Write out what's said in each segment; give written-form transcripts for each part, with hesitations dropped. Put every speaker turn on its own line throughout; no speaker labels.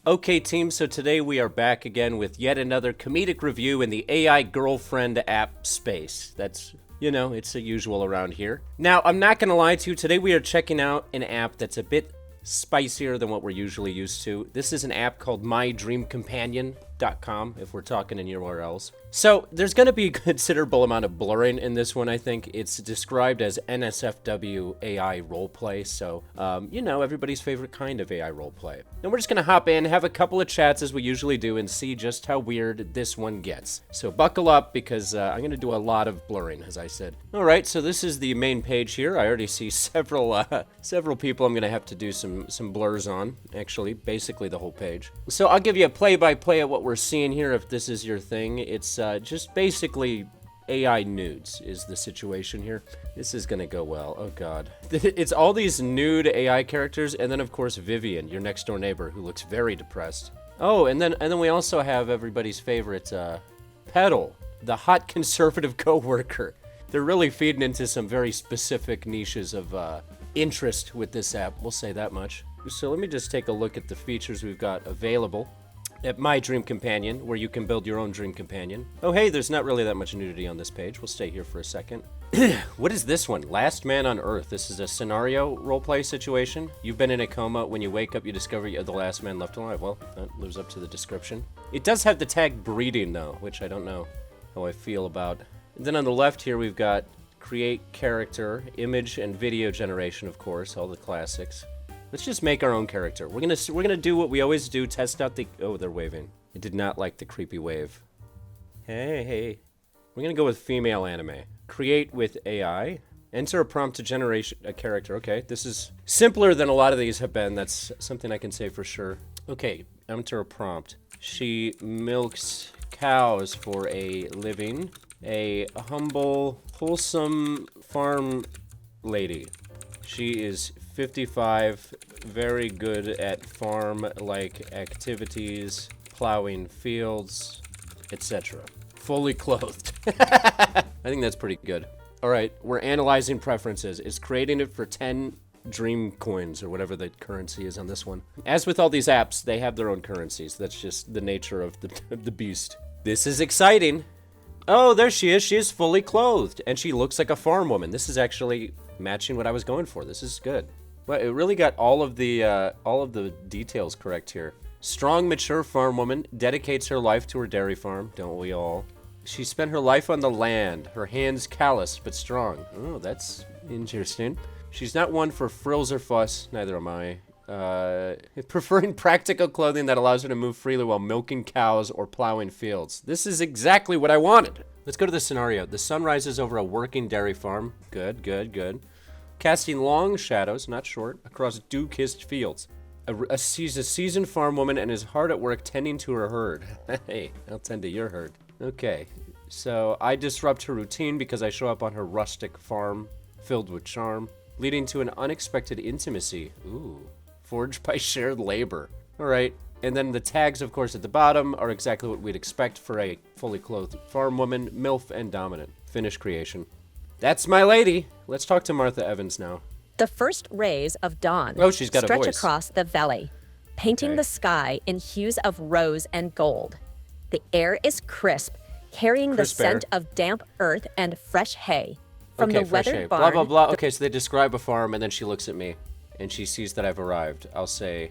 Okay, team, so today we are back again with yet another comedic review in the AI girlfriend app space. That's, it's a usual around here. Now, I'm not going to lie to you, today we are checking out an app that's a bit spicier than what we're usually used to. This is an app called mydreamcompanion.com, if we're talking in URLs. So, there's going to be a considerable amount of blurring in this one, I think. It's described as NSFW AI roleplay, so, everybody's favorite kind of AI roleplay. And we're just going to hop in, have a couple of chats as we usually do, and see just how weird this one gets. So, buckle up, because I'm going to do a lot of blurring, as I said. Alright, so this is the main page here. I already see several people I'm going to have to do some blurs on, actually, basically the whole page. So I'll give you a play-by-play of what we're seeing here if this is your thing. It's just basically AI nudes is the situation here. This is gonna go well. Oh god. It's all these nude AI characters, and then of course Vivian, your next door neighbor, who looks very depressed. Oh, and then we also have everybody's favorite Petal, the hot conservative coworker. They're really feeding into some very specific niches of interest with this app, we'll say that much. So let me just take a look at the features we've got available at My Dream Companion, where you can build your own dream companion. Oh hey, there's not really that much nudity on this page. We'll stay here for a second. What is this one? Last Man on Earth. This is a scenario roleplay situation. You've been in a coma. When you wake up, you discover you're the last man left alive. Well, that lives up to the description. It does have the tag breeding, though, which I don't know how I feel about. And then on the left here, we've got create character, image and video generation, of course, all the classics. Let's just make our own character. We're gonna do what we always do, test out the... Oh, they're waving. I did not like the creepy wave. Hey. We're gonna go with female anime. Create with AI. Enter a prompt to generate a character. Okay, this is simpler than a lot of these have been. That's something I can say for sure. Okay, enter a prompt. She milks cows for a living. A humble, wholesome farm lady. She is 55, very good at farm-like activities, plowing fields, etc. Fully clothed. I think that's pretty good. All right, we're analyzing preferences. Is creating it for 10 dream coins, or whatever the currency is on this one. As with all these apps, they have their own currencies. That's just the nature of the beast. This is exciting. Oh, there she is. She is fully clothed, and she looks like a farm woman. This is actually matching what I was going for. This is good. Well, it really got all of the details correct here. Strong, mature farm woman dedicates her life to her dairy farm. Don't we all? She spent her life on the land. Her hands callous but strong. Oh, that's interesting. She's not one for frills or fuss. Neither am I. Preferring practical clothing that allows her to move freely while milking cows or plowing fields. This is exactly what I wanted. Let's go to the scenario. The sun rises over a working dairy farm. Good. Casting long shadows, not short, across dew-kissed fields. She's a seasoned farm woman and is hard at work tending to her herd. Hey, I'll tend to your herd. Okay, so I disrupt her routine because I show up on her rustic farm, filled with charm, leading to an unexpected intimacy. Ooh. Forged by shared labor. All right, and then the tags, of course, at the bottom are exactly what we'd expect for a fully clothed farm woman, MILF and dominant. Finished creation. That's my lady. Let's talk to Martha Evans now.
The first rays of dawn
she's got a
stretch
voice.
across the valley, painting the sky in hues of rose and gold. The air is crisp, carrying the scent of damp earth and fresh hay. From the weathered barn,
blah, blah, blah. Okay, so they describe a farm, and then she looks at me, and she sees that I've arrived. I'll say,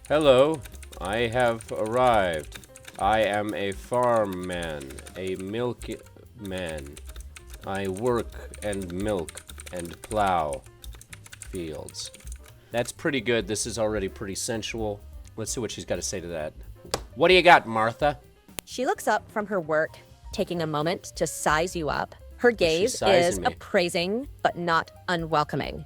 hello, I have arrived. I am a farm man, a milk man. I work and milk and plow fields. That's pretty good. This is already pretty sensual. Let's see what she's got to say to that. What do you got, Martha?
She looks up from her work, taking a moment to size you up. Her gaze is
sizing me.
appraising, but not unwelcoming.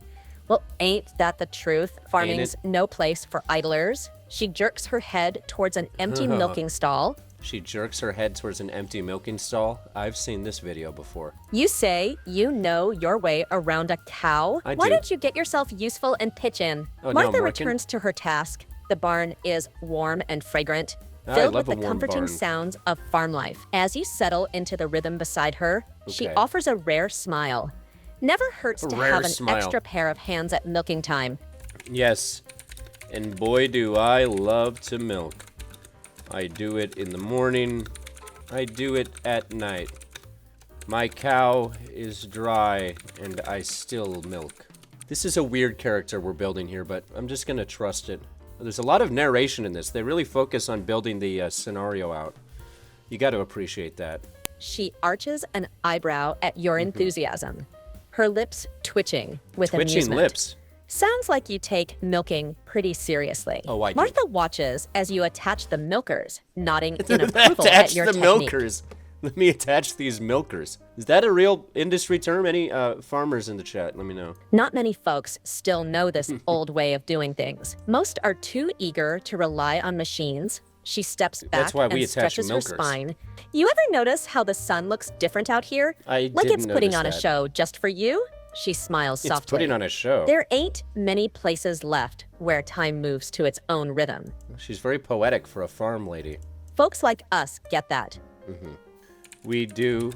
Well, ain't that the truth? Farming's no place for idlers. She jerks her head towards an empty milking stall.
She jerks her head towards an empty milking stall. I've seen this video before.
You say you know your way around a cow?
I
Why
do.
don't you get yourself useful and pitch in?
Oh, no,
Martha
I'm working.
returns to her task. The barn is warm and fragrant,
I
filled
love
with
a
the
warm
comforting
barn.
sounds of farm life. As you settle into the rhythm beside her, she
Okay.
offers a rare smile. Never hurts
A
to
rare
have an
smile.
extra pair of hands at milking time.
Yes. And boy, do I love to milk. I do it in the morning. I do it at night. My cow is dry, and I still milk. This is a weird character we're building here, but I'm just gonna trust it. There's a lot of narration in this. They really focus on building the scenario out. You got to appreciate that.
She arches an eyebrow at your enthusiasm, her lips twitching with amusement.
Lips.
Sounds like you take milking pretty seriously.
Oh, I do.
Martha watches as you attach the milkers, nodding in approval at your
the
technique.
milkers. Let me attach these milkers. Is that a real industry term? Any farmers in the chat? Let me know.
Not many folks still know this old way of doing things. Most are too eager to rely on machines. She steps back
That's why we
and
attach
stretches
milkers.
her spine. You ever notice how the sun looks different out here?
I
like
didn't
it's putting
notice
on a
that.
show just for you? She smiles softly.
It's putting on a show.
There ain't many places left where time moves to its own rhythm.
She's very poetic for a farm lady.
Folks like us get that.
We do.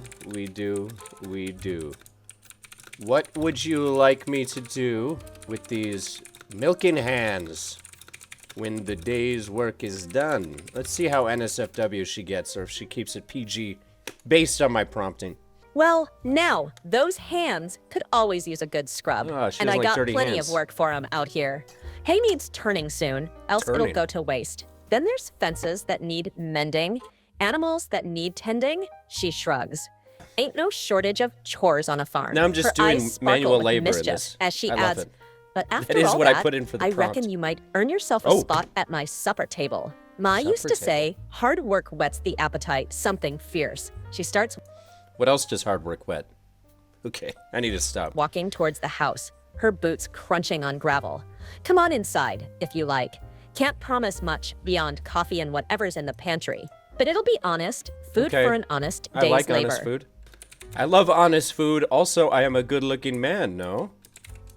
What would you like me to do with these milking hands when the day's work is done? Let's see how NSFW she gets, or if she keeps it PG based on my prompting.
Well, now, those hands could always use a good scrub.
Oh, she
and
has
I
like
got
30
plenty
hands.
of work for 'em out here. Hay needs turning soon, else it'll
Turning.
go to waste. Then there's fences that need mending, animals that need tending. She shrugs. Ain't no shortage of chores on a farm.
Now I'm just
Her
doing
eyes sparkle
manual
with
labor in
mischief
this.
as she
I love
adds,
it.
but after
is
all
what I
that,
put in for the
I
prompt.
reckon you might earn yourself a
Oh.
spot at my supper table. Ma used
Supper
to say, hard work whets the appetite, something fierce. She starts
What else does hard work wet? Okay, I need to stop.
walking towards the house, her boots crunching on gravel. Come on inside, if you like. Can't promise much beyond coffee and whatever's in the pantry. But it'll be honest, food
Okay.
for an honest
I
day's
like
labor.
honest food. I love honest food. Also, I am a good-looking man, no?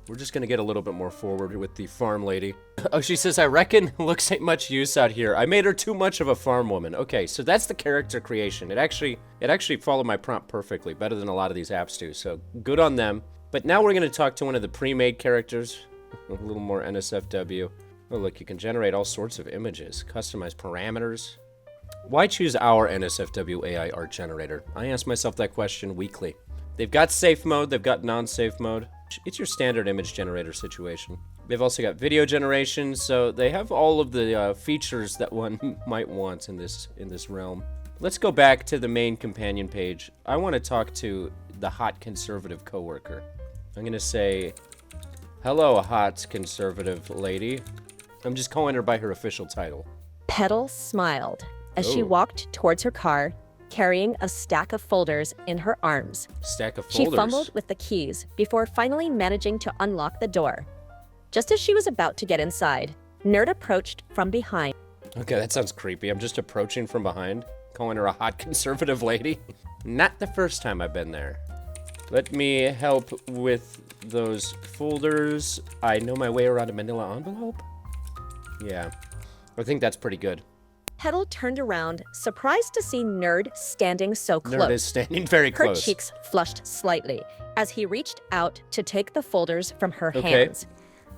We're just gonna get a little bit more forward with the farm lady. Oh, she says, I reckon looks ain't much use out here. I made her too much of a farm woman. Okay, so that's the character creation. It actually followed my prompt perfectly, better than a lot of these apps do, so good on them. But now we're gonna talk to one of the pre-made characters, a little more NSFW. Oh, look, you can generate all sorts of images, customize parameters. Why choose our NSFW AI art generator? I ask myself that question weekly. They've got safe mode, they've got non-safe mode. It's your standard image generator situation. They've also got video generation, so they have all of the features that one might want in this realm. Let's go back to the main companion page. I want to talk to the hot conservative coworker. I'm gonna say, hello, hot conservative lady. I'm just calling her by her official title.
Petal smiled as she
Oh.
walked towards her car, carrying a stack of folders in her arms.
Stack of
She
folders.
fumbled with the keys before finally managing to unlock the door. Just as she was about to get inside, Nerd approached from behind.
Okay, that sounds creepy. I'm just approaching from behind, calling her a hot conservative lady. Not the first time I've been there. Let me help with those folders. I know my way around a manila envelope. Yeah, I think that's pretty good.
Petal turned around, surprised to see Nerd standing so close.
Nerd is standing very
Her
close.
cheeks flushed slightly as he reached out to take the folders from her
Okay.
hands.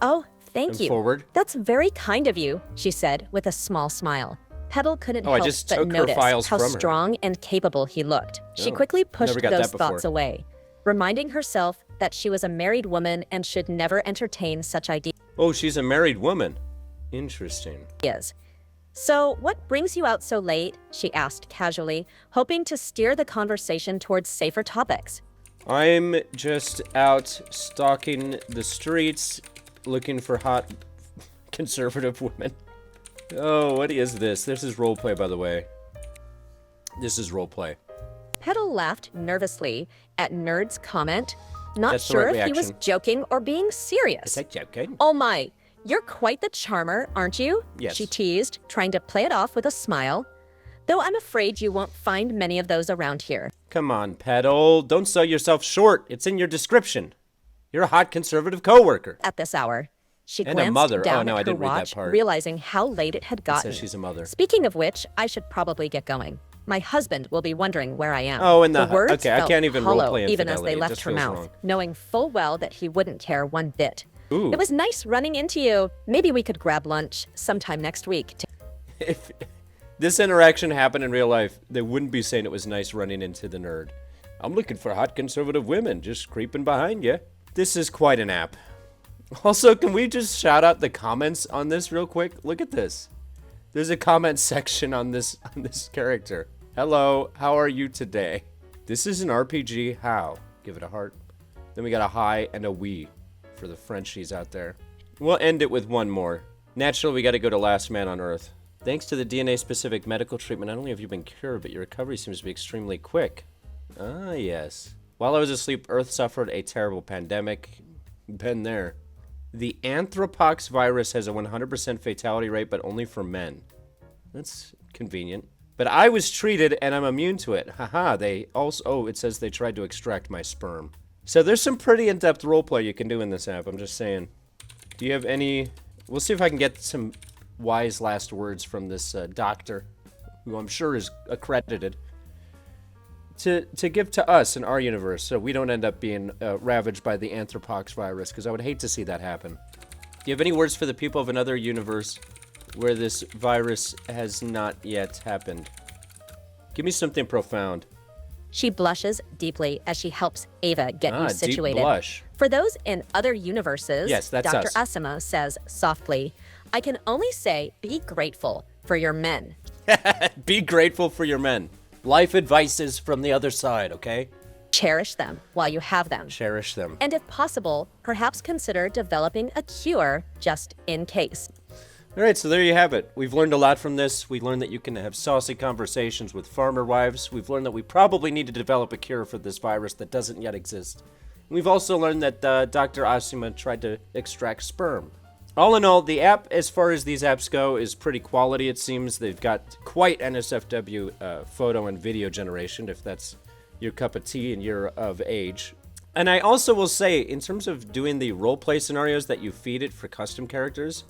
Oh, thank
And
you.
forward.
That's very kind of you, she said with a small smile. Petal couldn't
Oh, I
help
just
but
took her
notice
files
how
from her.
strong and capable he looked. She
Oh,
quickly pushed
never got
those
that
thoughts
before.
away, reminding herself that she was a married woman and should never entertain such ideas.
Oh, she's a married woman. Interesting.
So, what brings you out so late? She asked casually, hoping to steer the conversation towards safer topics.
I'm just out stalking the streets, looking for hot conservative women. Oh, what is this? This is roleplay, by the way. This is roleplay.
Petal laughed nervously at Nerd's comment, not
That's the
sure
right
if he was
reaction.
joking or being serious.
Is that joking?
Oh my, you're quite the charmer, aren't you?
Yes.
She teased, trying to play it off with a smile. Though I'm afraid you won't find many of those around here.
Come on, Petal. Don't sell yourself short. It's in your description. You're a hot conservative coworker.
At this hour, she
And a
glanced
mother. Oh,
down
no,
at
I
her
didn't read that
watch,
part.
realizing how late it had
It
gotten.
says she's a mother.
Speaking of which, I should probably get going. My husband will be wondering where I am.
Oh, and the
words
okay, I
felt
can't even
hollow
roleplay
even as they
infidelity. It
left
just
her
feels
mouth,
wrong.
knowing full well that he wouldn't care one bit.
Ooh.
It was nice running into you. Maybe we could grab lunch sometime next week.
If this interaction happened in real life, they wouldn't be saying it was nice running into the nerd. I'm looking for hot conservative women just creeping behind you. This is quite an app. Also, can we just shout out the comments on this real quick? Look at this. There's a comment section on this character. Hello, how are you today? This is an RPG. How? Give it a heart. Then we got a hi and a we for the Frenchies out there. We'll end it with one more. Naturally, we got to go to Last Man on Earth. Thanks to the DNA-specific medical treatment, not only have you been cured, but your recovery seems to be extremely quick. Ah, yes. While I was asleep, Earth suffered a terrible pandemic. Been there. The anthrapox virus has a 100% fatality rate, but only for men. That's convenient. But I was treated, and I'm immune to it. Haha, they also... Oh, it says they tried to extract my sperm. So there's some pretty in-depth roleplay you can do in this app, I'm just saying. Do you have any... We'll see if I can get some wise last words from this doctor, who I'm sure is accredited, to give to us in our universe, so we don't end up being ravaged by the anthrapox virus, because I would hate to see that happen. Do you have any words for the people of another universe where this virus has not yet happened? Give me something profound.
She blushes deeply as she helps Ava get you situated.
Deep blush.
For those in other universes,
yes, that's
Dr.
us.
Asimo says softly, I can only say be grateful for your men.
Be grateful for your men. Life advices from the other side, okay?
Cherish them while you have them.
Cherish them.
And if possible, perhaps consider developing a cure just in case.
All right, so there you have it. We've learned a lot from this. We learned that you can have saucy conversations with farmer wives. We've learned that we probably need to develop a cure for this virus that doesn't yet exist. We've also learned that Dr. Asima tried to extract sperm. All in all, the app, as far as these apps go, is pretty quality, it seems. They've got quite NSFW photo and video generation, if that's your cup of tea and you're of age. And I also will say, in terms of doing the roleplay scenarios that you feed it for custom characters,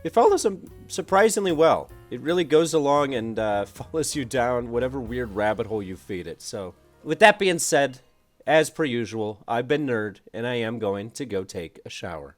it follows them surprisingly well. It really goes along and follows you down whatever weird rabbit hole you feed it. So, with that being said, as per usual, I've been Nerd, and I am going to go take a shower.